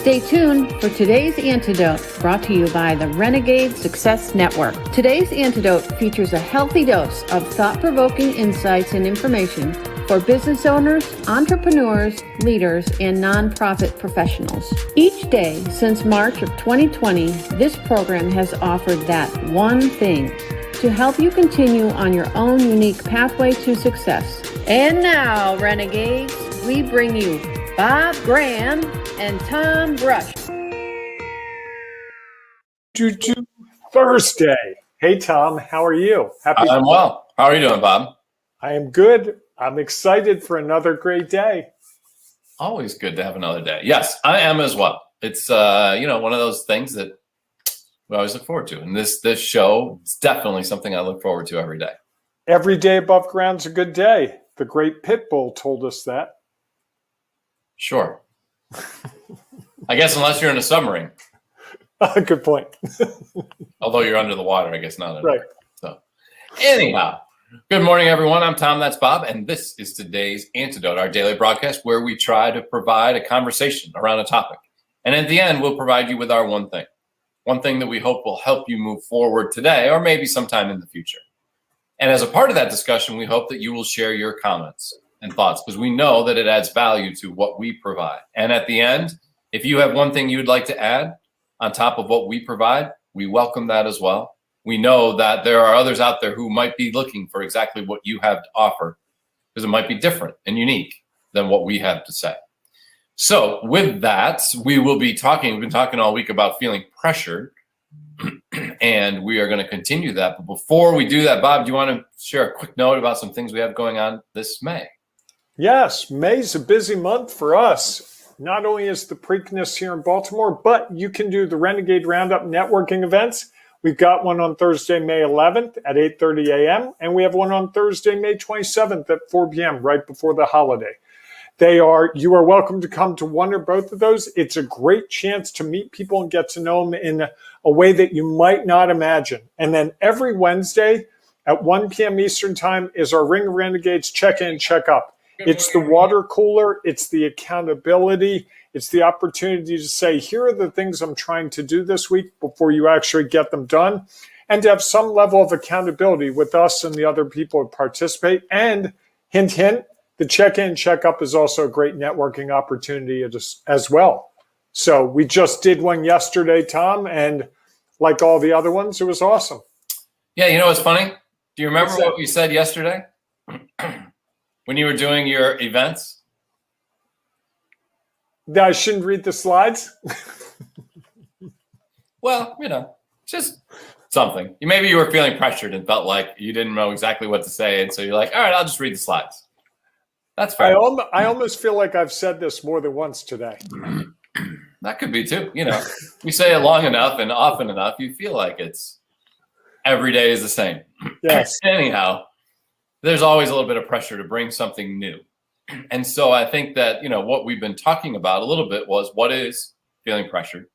Stay tuned for today's Antidote, brought to you by the Renegade Success Network. Today's Antidote features a healthy dose of thought-provoking insights and information for business owners, entrepreneurs, leaders, and nonprofit professionals. Each day since March of 2020, this program has offered that one thing to help you continue on your own unique pathway to success. And now, Renegades, we bring you Bob Graham and Tom Brush. Thursday. Hey, Tom, how are you? I'm well. How are you doing, Bob? I am good. I'm excited for another great day. Always good to have another day. Yes, I am as well. It's one of those things that we always look forward to. And this show is definitely something I look forward to every day. Every day above ground's a good day. The great Pitbull told us that. Sure. I guess unless you're in a submarine. Good point. Although you're under the water, I guess not. Right. So anyhow, good morning, everyone. I'm Tom, that's Bob, and this is today's Antidote, our daily broadcast where we try to provide a conversation around a topic. And at the end, we'll provide you with our one thing that we hope will help you move forward today or maybe sometime in the future. And as a part of that discussion, we hope that you will share your comments and thoughts because we know that it adds value to what we provide. And at the end, if you have one thing you'd like to add on top of what we provide, we welcome that as well. We know that there are others out there who might be looking for exactly what you have to offer because it might be different and unique than what we have to say. So with that, we've been talking all week about feeling pressured, and we are going to continue that. But before we do that, Bob, do you want to share a quick note about some things we have going on this May? Yes, May's a busy month for us. Not only is the Preakness here in Baltimore, but you can do the Renegade Roundup networking events. We've got one on Thursday, May 11th at 8:30 a.m., and we have one on Thursday, May 27th at 4 p.m., right before the holiday. You are welcome to come to one or both of those. It's a great chance to meet people and get to know them in a way that you might not imagine. And then every Wednesday at 1 p.m. Eastern Time is our Ring of Renegades check-in, check-up. It's the water cooler. It's the accountability. It's the opportunity to say, here are the things I'm trying to do this week before you actually get them done, and to have some level of accountability with us and the other people who participate. And hint, hint, the check-in, check-up is also a great networking opportunity as well. So we just did one yesterday, Tom, and like all the other ones, it was awesome. Yeah, you know what's funny? Do you remember what we said yesterday when you were doing your events? That I shouldn't read the slides? Well, just something. Maybe you were feeling pressured and felt like you didn't know exactly what to say, and so you're like, all right, I'll just read the slides. That's fair. I almost feel like I've said this more than once today. That could be too. We say it long enough and often enough, you feel like it's every day is the same. Yes. Anyhow, there's always a little bit of pressure to bring something new. And so I think that, what we've been talking about a little bit was what is feeling pressured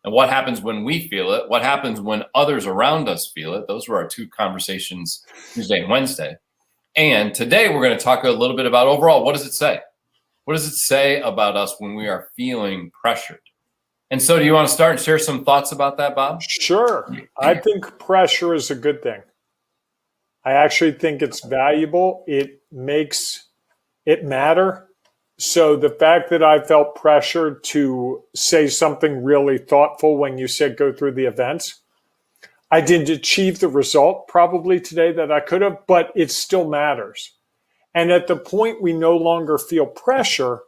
and what happens when we feel it, what happens when others around us feel it. Those were our two conversations Tuesday and Wednesday. And today we're going to talk a little bit about overall, what does it say? What does it say about us when we are feeling pressured? And so do you want to start and share some thoughts about that, Bob? Sure. I think pressure is a good thing. I actually think it's valuable. It makes it matter. So the fact that I felt pressured to say something really thoughtful when you said go through the events, I didn't achieve the result probably today that I could have, but it still matters. And at the point we no longer feel pressure,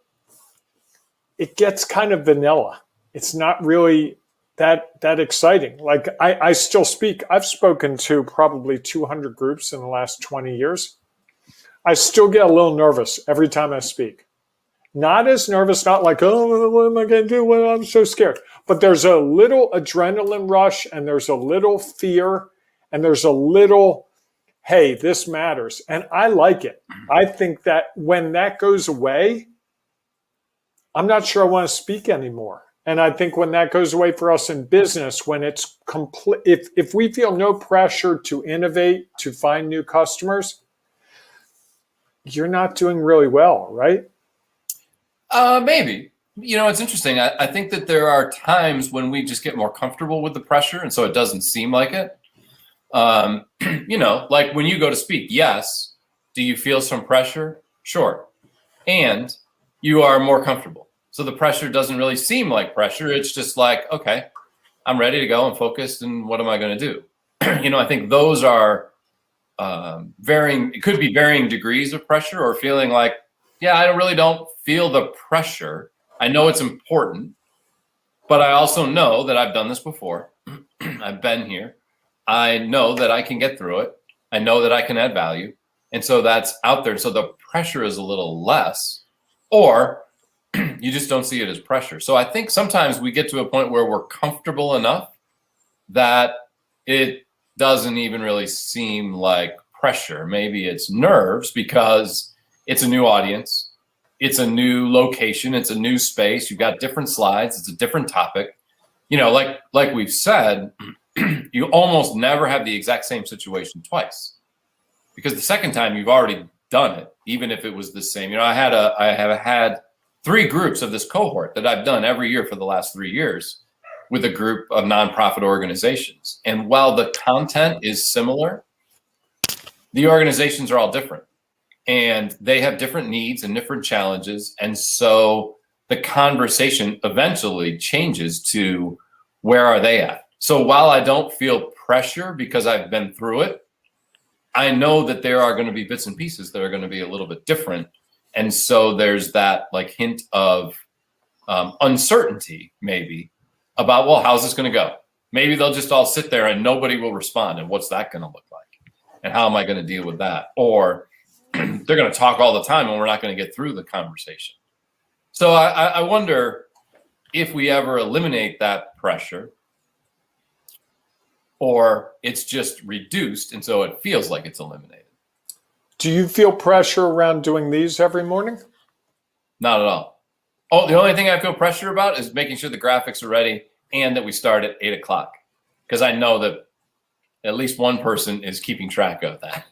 it gets kind of vanilla. It's not really that exciting. Like I still speak. I've spoken to probably 200 groups in the last 20 years. I still get a little nervous every time I speak. Not as nervous, not like, oh, what am I going to do? Well, I'm so scared. But there's a little adrenaline rush, and there's a little fear, and there's a little, hey, this matters. And I like it. I think that when that goes away, I'm not sure I want to speak anymore. And I think when that goes away for us in business, when it's complete, if we feel no pressure to innovate, to find new customers, you're not doing really well, right? Maybe. It's interesting. I think that there are times when we just get more comfortable with the pressure, and so it doesn't seem like it. Like when you go to speak, yes. Do you feel some pressure? Sure. And you are more comfortable. So the pressure doesn't really seem like pressure. It's just like, okay, I'm ready to go and focused, and what am I going to do? I think those are varying. It could be varying degrees of pressure, or feeling like, yeah, I really don't feel the pressure. I know it's important, but I also know that I've done this before. I've been here. I know that I can get through it. I know that I can add value. And so that's out there. So the pressure is a little less, or you just don't see it as pressure. So I think sometimes we get to a point where we're comfortable enough that it doesn't even really seem like pressure. Maybe it's nerves because it's a new audience. It's a new location. It's a new space. You've got different slides. It's a different topic. Like we've said, you almost never have the exact same situation twice, because the second time you've already done it, even if it was the same. I have had 3 groups of this cohort that I've done every year for the last 3 years with a group of nonprofit organizations. And while the content is similar, the organizations are all different, and they have different needs and different challenges. And so the conversation eventually changes to, where are they at? So while I don't feel pressure because I've been through it, I know that there are going to be bits and pieces that are going to be a little bit different. And so there's that like hint of uncertainty maybe about, well, how's this going to go? Maybe they'll just all sit there and nobody will respond. And what's that going to look like? And how am I going to deal with that? Or they're going to talk all the time and we're not going to get through the conversation. So I wonder if we ever eliminate that pressure, or it's just reduced, and so it feels like it's eliminated. Do you feel pressure around doing these every morning? Not at all. Oh, the only thing I feel pressure about is making sure the graphics are ready and that we start at 8 o'clock, because I know that at least one person is keeping track of that.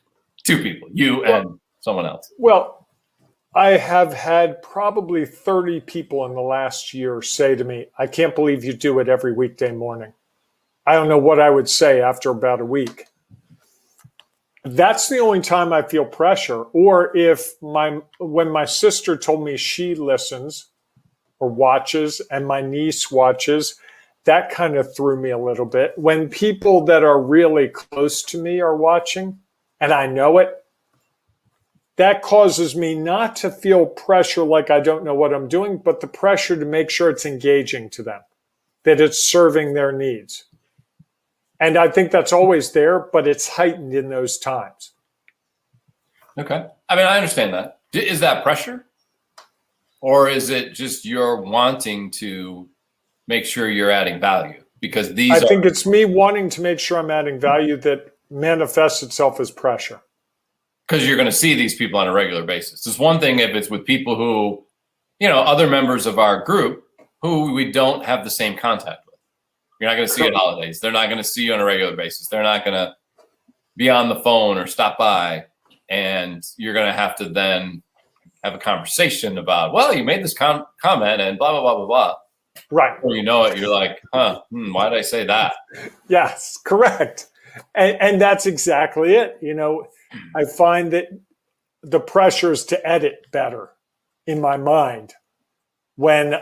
2 people, you and someone else. Well, I have had probably 30 people in the last year say to me, I can't believe you do it every weekday morning. I don't know what I would say after about a week. That's the only time I feel pressure. Or when my sister told me she listens or watches and my niece watches, that kind of threw me a little bit. When people that are really close to me are watching and I know it, that causes me not to feel pressure like I don't know what I'm doing, but the pressure to make sure it's engaging to them, that it's serving their needs. And I think that's always there, but it's heightened in those times. Okay. I mean, I understand that. Is that pressure? Or is it just you're wanting to make sure you're adding value? Because I think it's me wanting to make sure I'm adding value that manifests itself as pressure. Because you're going to see these people on a regular basis. It's one thing if it's with people who, other members of our group who we don't have the same contact with. You're not going to see at holidays. They're not going to see you on a regular basis. They're not going to be on the phone or stop by. And you're going to have to then have a conversation about, well, you made this comment and blah, blah, blah, blah, blah. Right. Before you know it, you're like, why did I say that? Yes, correct. And that's exactly it. I find that the pressure is to edit better in my mind when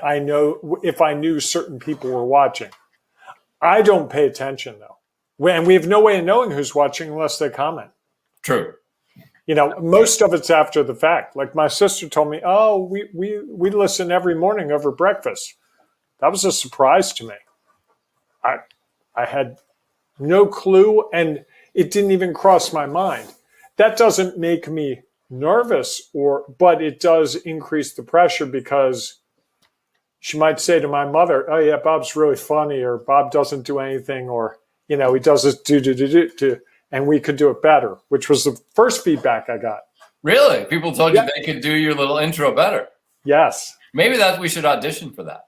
if I knew certain people were watching. I don't pay attention though. And we have no way of knowing who's watching unless they comment. True. Most of it's after the fact. Like my sister told me, oh, we listen every morning over breakfast. That was a surprise to me. I had no clue, and it didn't even cross my mind. That doesn't make me nervous, but it does increase the pressure, because she might say to my mother, oh yeah, Bob's really funny, or Bob doesn't do anything, or, he does this do, and we could do it better, which was the first feedback I got. Really? People told you they could do your little intro better? Yes. Maybe we should audition for that.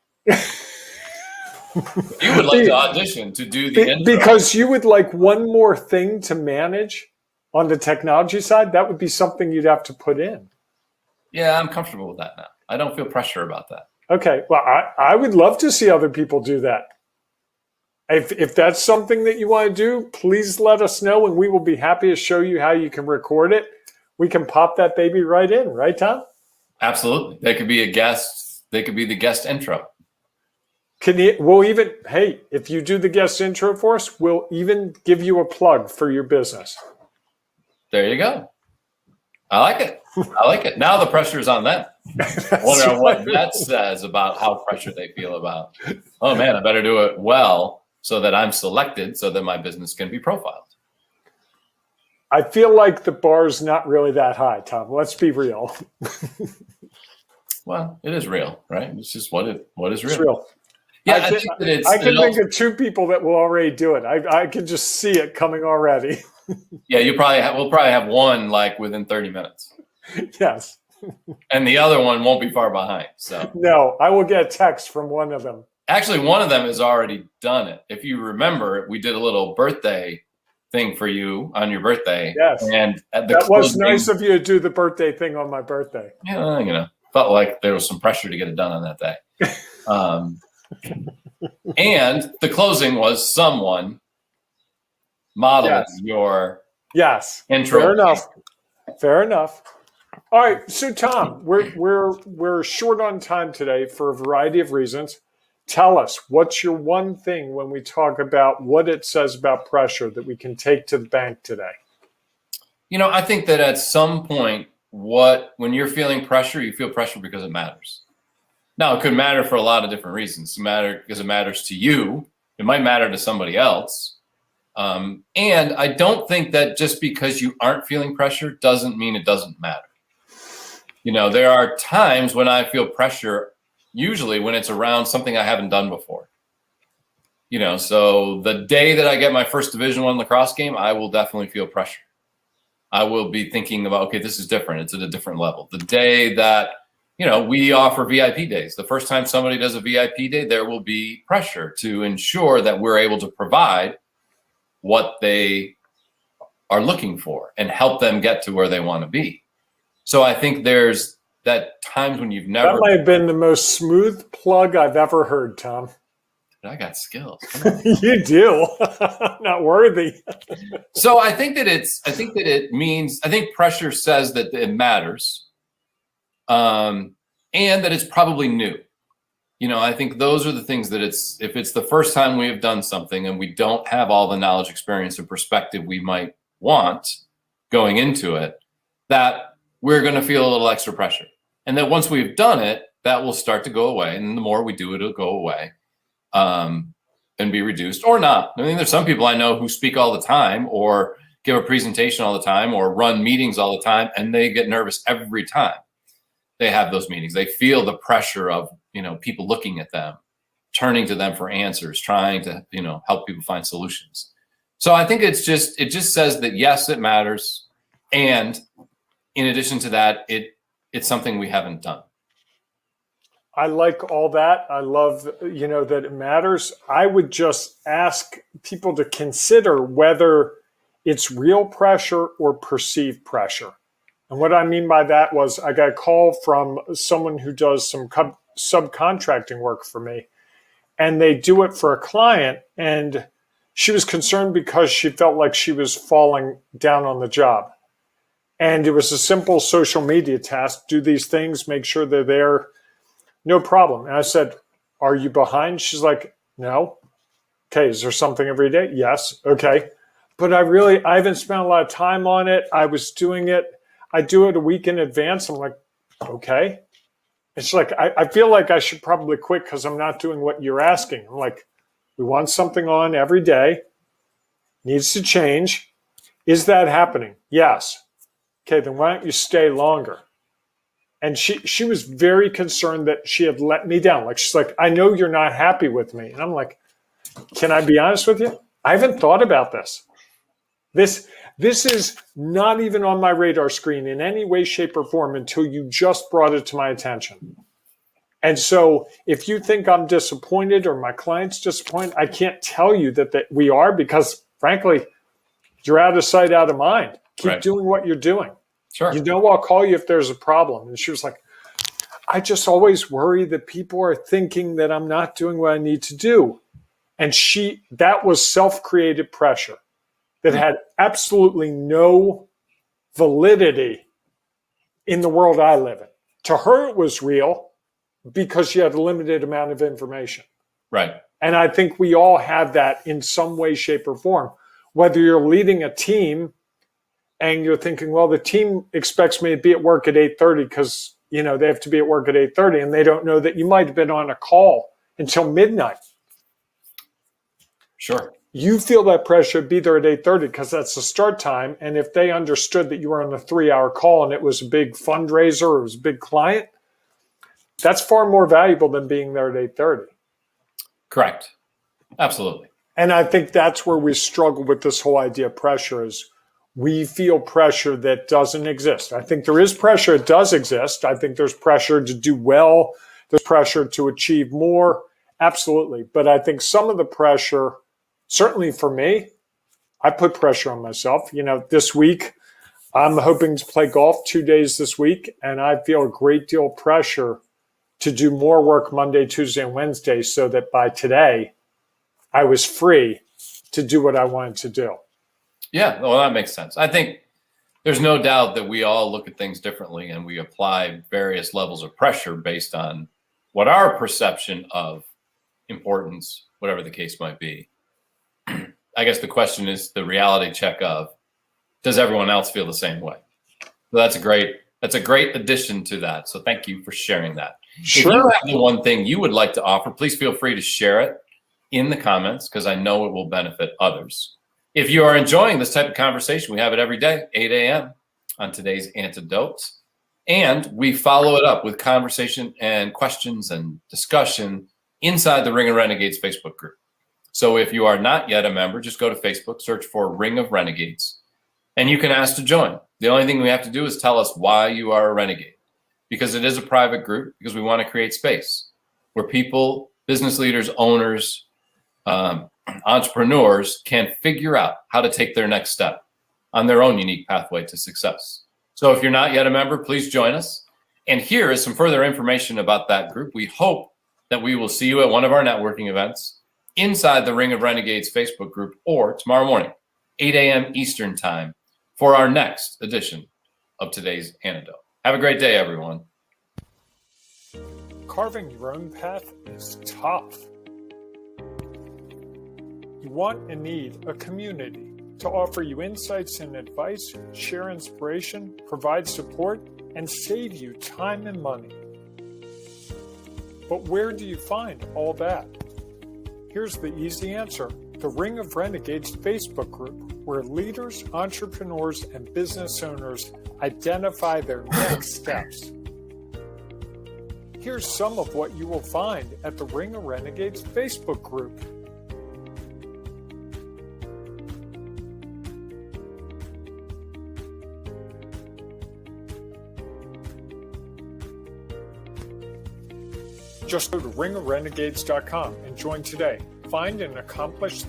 You would like to audition to do the intro. Because you would like one more thing to manage on the technology side. That would be something you'd have to put in. Yeah, I'm comfortable with that now. I don't feel pressure about that. Okay. Well, I would love to see other people do that. If that's something that you want to do, please let us know, and we will be happy to show you how you can record it. We can pop that baby right in, right, Tom? Absolutely. They could be a guest. They could be the guest intro. Hey, if you do the guest intro for us, we'll even give you a plug for your business. There you go. I like it. I like it. Now the pressure is on them. Wonder what that says about how pressure they feel about. Oh man, I better do it well so that I'm selected, so that my business can be profiled. I feel like the bar's not really that high, Tom. Let's be real. Well, it is real, right? It's just what is real. It's real. Yeah, I can think of two people that will already do it. I can just see it coming already. Yeah, we'll probably have one like within 30 minutes. Yes. And the other one won't be far behind. So no, I will get a text from one of them. Actually, one of them has already done it. If you remember, we did a little birthday thing for you on your birthday. Yes. And that was nice of you to do the birthday thing on my birthday. Yeah, felt like there was some pressure to get it done on that day. And the closing was someone modeling your intro. Fair enough. All right, so Tom, we're short on time today for a variety of reasons. Tell us, what's your one thing when we talk about what it says about pressure that we can take to the bank today? I think that at some point, when you're feeling pressure, you feel pressure because it matters. Now, it could matter for a lot of different reasons. It matters because it matters to you. It might matter to somebody else. And I don't think that just because you aren't feeling pressure doesn't mean it doesn't matter. There are times when I feel pressure, usually when it's around something I haven't done before. So the day that I get my first Division I lacrosse game, I will definitely feel pressure. I will be thinking about, okay, this is different. It's at a different level. The day that, we offer VIP days. The first time somebody does a VIP day, there will be pressure to ensure that we're able to provide what they are looking for and help them get to where they want to be. So I think there's that times when you've never. That might have been the most smooth plug I've ever heard, Tom. I got skills. You do. Not worthy. So I think that I think pressure says that it matters. And that it's probably new. I think those are the things that if it's the first time we have done something and we don't have all the knowledge, experience, and perspective we might want going into it, that we're going to feel a little extra pressure. And that once we've done it, that will start to go away. And the more we do it, it'll go away and be reduced or not. I mean, there's some people I know who speak all the time or give a presentation all the time or run meetings all the time, and they get nervous every time they have those meetings. They feel the pressure of, people looking at them, turning to them for answers, trying to, help people find solutions. So I think it just says that, yes, it matters. And in addition to that, it's something we haven't done. I like all that. I love, that it matters. I would just ask people to consider whether it's real pressure or perceived pressure. And what I mean by that was I got a call from someone who does some subcontracting work for me, and they do it for a client. And she was concerned because she felt like she was falling down on the job. And it was a simple social media task. Do these things, make sure they're there. No problem. And I said, are you behind? She's like, no. Okay. Is there something every day? Yes. Okay. But I haven't spent a lot of time on it. I was doing it. I do it a week in advance. I'm like, okay. It's like, I feel like I should probably quit because I'm not doing what you're asking. I'm like, we want something on every day. Needs to change. Is that happening? Yes. Okay, then why don't you stay longer? And she was very concerned that she had let me down. Like, she's like, I know you're not happy with me. And I'm like, can I be honest with you? I haven't thought about this. This is not even on my radar screen in any way, shape, or form until you just brought it to my attention. And so if you think I'm disappointed or my client's disappointed, I can't tell you that we are, because frankly, you're out of sight, out of mind. Keep doing what you're doing. Sure. I'll call you if there's a problem. And she was like, I just always worry that people are thinking that I'm not doing what I need to do. And that was self-created pressure that had absolutely no validity in the world I live in. To her, it was real because she had a limited amount of information. Right. And I think we all have that in some way, shape, or form. Whether you're leading a team and you're thinking, well, the team expects me to be at work at 8:30 because, they have to be at work at 8:30, and they don't know that you might have been on a call until midnight. Sure. You feel that pressure to be there at 8:30 because that's the start time. And if they understood that you were on a 3-hour call and it was a big fundraiser or it was a big client, that's far more valuable than being there at 8:30. Correct. Absolutely. And I think that's where we struggle with this whole idea of pressure is we feel pressure that doesn't exist. I think there is pressure that does exist. I think there's pressure to do well. There's pressure to achieve more. Absolutely. But I think some of the pressure, certainly for me, I put pressure on myself. This week, I'm hoping to play golf 2 days this week, and I feel a great deal of pressure to do more work Monday, Tuesday, and Wednesday so that by today, I was free to do what I wanted to do. Yeah, well, that makes sense. I think there's no doubt that we all look at things differently and we apply various levels of pressure based on what our perception of importance, whatever the case might be. I guess the question is the reality check of, does everyone else feel the same way? So that's a great addition to that. So thank you for sharing that. Sure. If you have the one thing you would like to offer, please feel free to share it in the comments because I know it will benefit others. If you are enjoying this type of conversation, we have it every day, 8 a.m. on today's Antidote. And we follow it up with conversation and questions and discussion inside the Ring of Renegades Facebook group. So if you are not yet a member, just go to Facebook, search for Ring of Renegades, and you can ask to join. The only thing we have to do is tell us why you are a renegade, because it is a private group, because we want to create space where people, business leaders, owners, entrepreneurs can figure out how to take their next step on their own unique pathway to success. So if you're not yet a member, please join us. And here is some further information about that group. We hope that we will see you at one of our networking events inside the Ring of Renegades Facebook group or tomorrow morning, 8 a.m. Eastern time for our next edition of today's Antidote. Have a great day, everyone. Carving your own path is tough. You want and need a community to offer you insights and advice, share inspiration, provide support, and save you time and money. But where do you find all that? Here's the easy answer: the Ring of Renegades Facebook group, where leaders, entrepreneurs, and business owners identify their next steps. Here's some of what you will find at the Ring of Renegades Facebook group. Just go to ringofrenegades.com and join today. Find and accomplish the